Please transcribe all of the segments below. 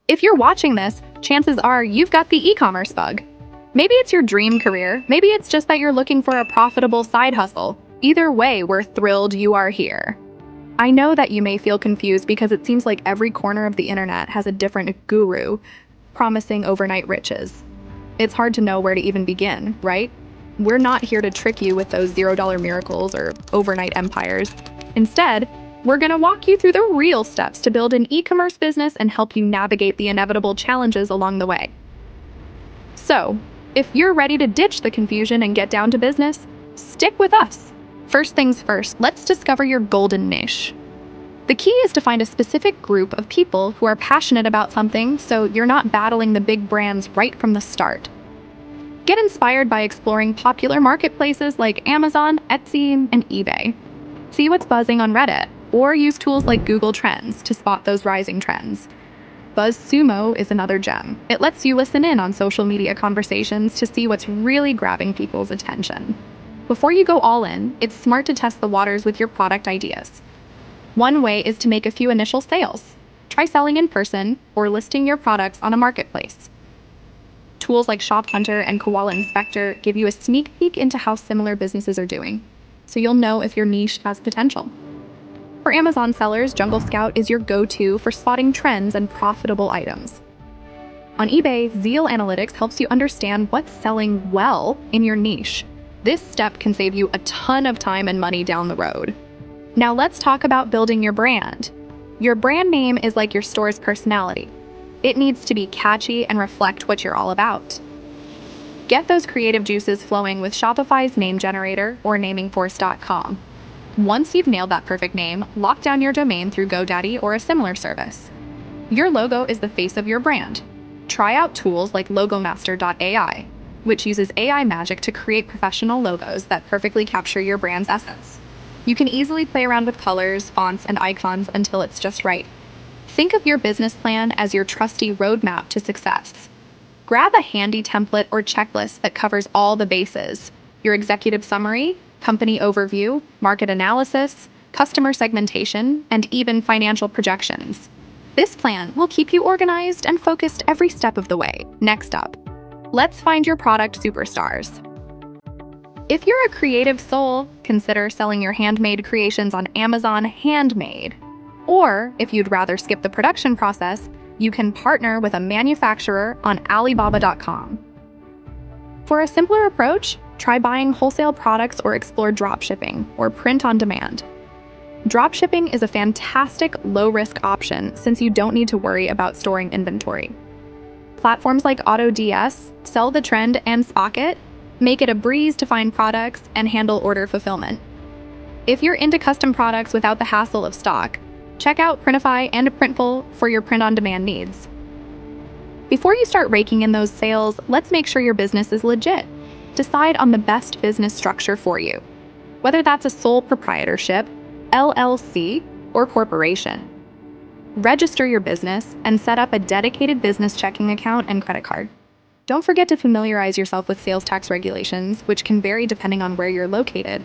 If you're watching this, chances are you've got the e-commerce bug. Maybe it's your dream career, maybe it's just that you're looking for a profitable side hustle. Either way, we're thrilled you are here. I know that you may feel confused because it seems like every corner of the internet has a different guru promising overnight riches. It's hard to know where to even begin, right? We're not here to trick you with those $0 miracles or overnight empires. Instead, we're going to walk you through the real steps to build an e-commerce business and help you navigate the inevitable challenges along the way. So, if you're ready to ditch the confusion and get down to business, stick with us. First things first, let's discover your golden niche. The key is to find a specific group of people who are passionate about something so you're not battling the big brands right from the start. Get inspired by exploring popular marketplaces like Amazon, Etsy, and eBay. See what's buzzing on Reddit, or use tools like Google Trends to spot those rising trends. BuzzSumo is another gem. It lets you listen in on social media conversations to see what's really grabbing people's attention. Before you go all in, it's smart to test the waters with your product ideas. One way is to make a few initial sales. Try selling in person or listing your products on a marketplace. Tools like Shop Hunter and Koala Inspector give you a sneak peek into how similar businesses are doing, so you'll know if your niche has potential. For Amazon sellers, Jungle Scout is your go-to for spotting trends and profitable items. On eBay, Zeal Analytics helps you understand what's selling well in your niche. This step can save you a ton of time and money down the road. Now let's talk about building your brand. Your brand name is like your store's personality. It needs to be catchy and reflect what you're all about. Get those creative juices flowing with Shopify's name generator or namingforce.com. Once you've nailed that perfect name, lock down your domain through GoDaddy or a similar service. Your logo is the face of your brand. Try out tools like logomaster.ai, which uses AI magic to create professional logos that perfectly capture your brand's essence. You can easily play around with colors, fonts, and icons until it's just right. Think of your business plan as your trusty roadmap to success. Grab a handy template or checklist that covers all the bases: your executive summary, company overview, market analysis, customer segmentation, and even financial projections. This plan will keep you organized and focused every step of the way. Next up, let's find your product superstars. If you're a creative soul, consider selling your handmade creations on Amazon Handmade. Or, if you'd rather skip the production process, you can partner with a manufacturer on Alibaba.com. For a simpler approach, try buying wholesale products or explore dropshipping or print on demand. Dropshipping is a fantastic low-risk option since you don't need to worry about storing inventory. Platforms like AutoDS, Sell the Trend, and Spocket make it a breeze to find products and handle order fulfillment. If you're into custom products without the hassle of stock, check out Printify and Printful for your print-on-demand needs. Before you start raking in those sales, let's make sure your business is legit. Decide on the best business structure for you, whether that's a sole proprietorship, LLC, or corporation. Register your business and set up a dedicated business checking account and credit card. Don't forget to familiarize yourself with sales tax regulations, which can vary depending on where you're located.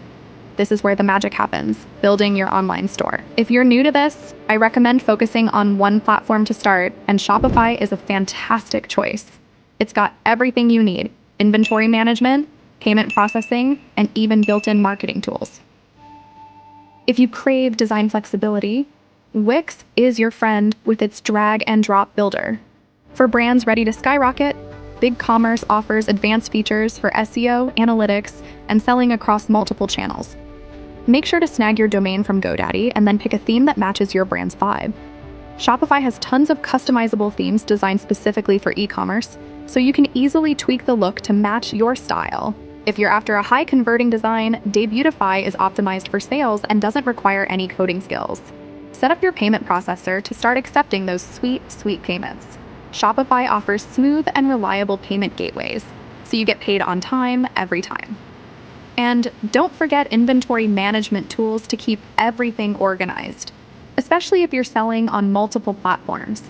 This is where the magic happens, building your online store. If you're new to this, I recommend focusing on one platform to start, and Shopify is a fantastic choice. It's got everything you need: inventory management, payment processing, and even built-in marketing tools. If you crave design flexibility, Wix is your friend with its drag and drop builder. For brands ready to skyrocket, Ecommerce offers advanced features for SEO, analytics, and selling across multiple channels. Make sure to snag your domain from GoDaddy and then pick a theme that matches your brand's vibe. Shopify has tons of customizable themes designed specifically for e-commerce, so you can easily tweak the look to match your style. If you're after a high-converting design, Debutify is optimized for sales and doesn't require any coding skills. Set up your payment processor to start accepting those sweet payments. Shopify offers smooth and reliable payment gateways, so you get paid on time every time. And don't forget inventory management tools to keep everything organized, especially if you're selling on multiple platforms.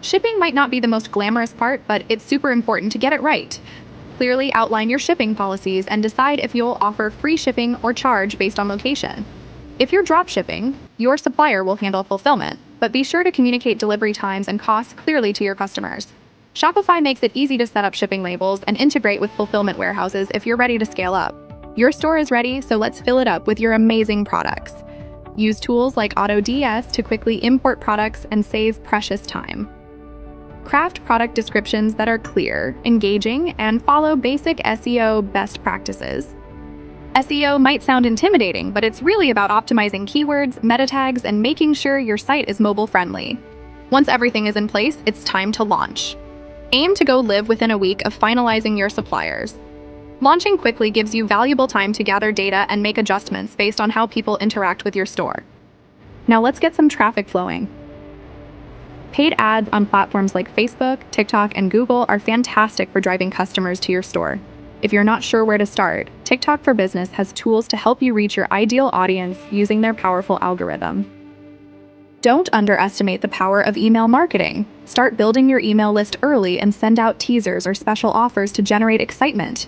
Shipping might not be the most glamorous part, but it's super important to get it right. Clearly outline your shipping policies and decide if you'll offer free shipping or charge based on location. If you're drop shipping, your supplier will handle fulfillment, but be sure to communicate delivery times and costs clearly to your customers. Shopify makes it easy to set up shipping labels and integrate with fulfillment warehouses if you're ready to scale up. Your store is ready, so let's fill it up with your amazing products. Use tools like AutoDS to quickly import products and save precious time. Craft product descriptions that are clear, engaging, and follow basic SEO best practices. SEO might sound intimidating, but it's really about optimizing keywords, meta tags, and making sure your site is mobile-friendly. Once everything is in place, it's time to launch. Aim to go live within a week of finalizing your suppliers. Launching quickly gives you valuable time to gather data and make adjustments based on how people interact with your store. Now let's get some traffic flowing. Paid ads on platforms like Facebook, TikTok, and Google are fantastic for driving customers to your store. If you're not sure where to start, TikTok for Business has tools to help you reach your ideal audience using their powerful algorithm. Don't underestimate the power of email marketing. Start building your email list early and send out teasers or special offers to generate excitement.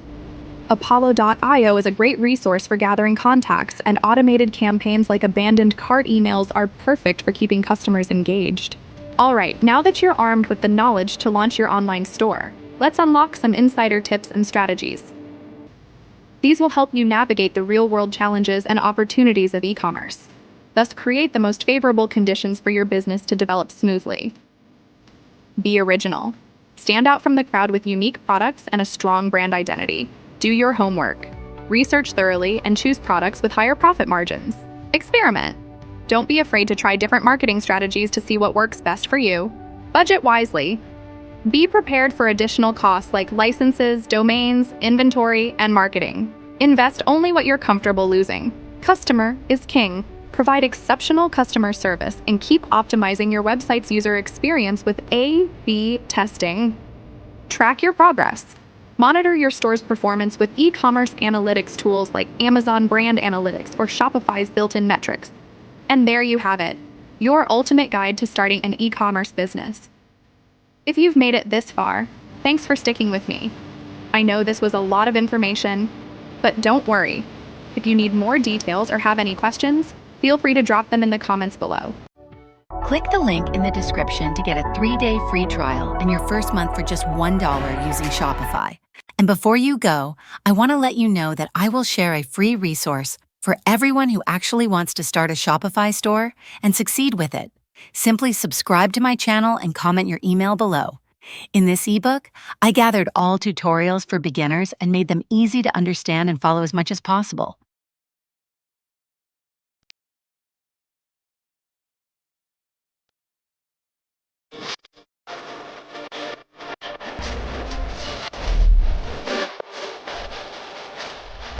Apollo.io is a great resource for gathering contacts, and automated campaigns like abandoned cart emails are perfect for keeping customers engaged. All right, now that you're armed with the knowledge to launch your online store, let's unlock some insider tips and strategies. These will help you navigate the real-world challenges and opportunities of e-commerce, thus create the most favorable conditions for your business to develop smoothly. Be original. Stand out from the crowd with unique products and a strong brand identity. Do your homework. Research thoroughly and choose products with higher profit margins. Experiment. Don't be afraid to try different marketing strategies to see what works best for you. Budget wisely. Be prepared for additional costs like licenses, domains, inventory, and marketing. Invest only what you're comfortable losing. Customer is king. Provide exceptional customer service and keep optimizing your website's user experience with A/B testing. Track your progress. Monitor your store's performance with e-commerce analytics tools like Amazon Brand Analytics or Shopify's built-in metrics. And there you have it, your ultimate guide to starting an e-commerce business. If you've made it this far, thanks for sticking with me. I know this was a lot of information, but don't worry. If you need more details or have any questions, feel free to drop them in the comments below. Click the link in the description to get a 3-day free trial and your first month for just $1 using Shopify. And before you go, I want to let you know that I will share a free resource for everyone who actually wants to start a Shopify store and succeed with it. Simply subscribe to my channel and comment your email below. In this ebook, I gathered all tutorials for beginners and made them easy to understand and follow as much as possible.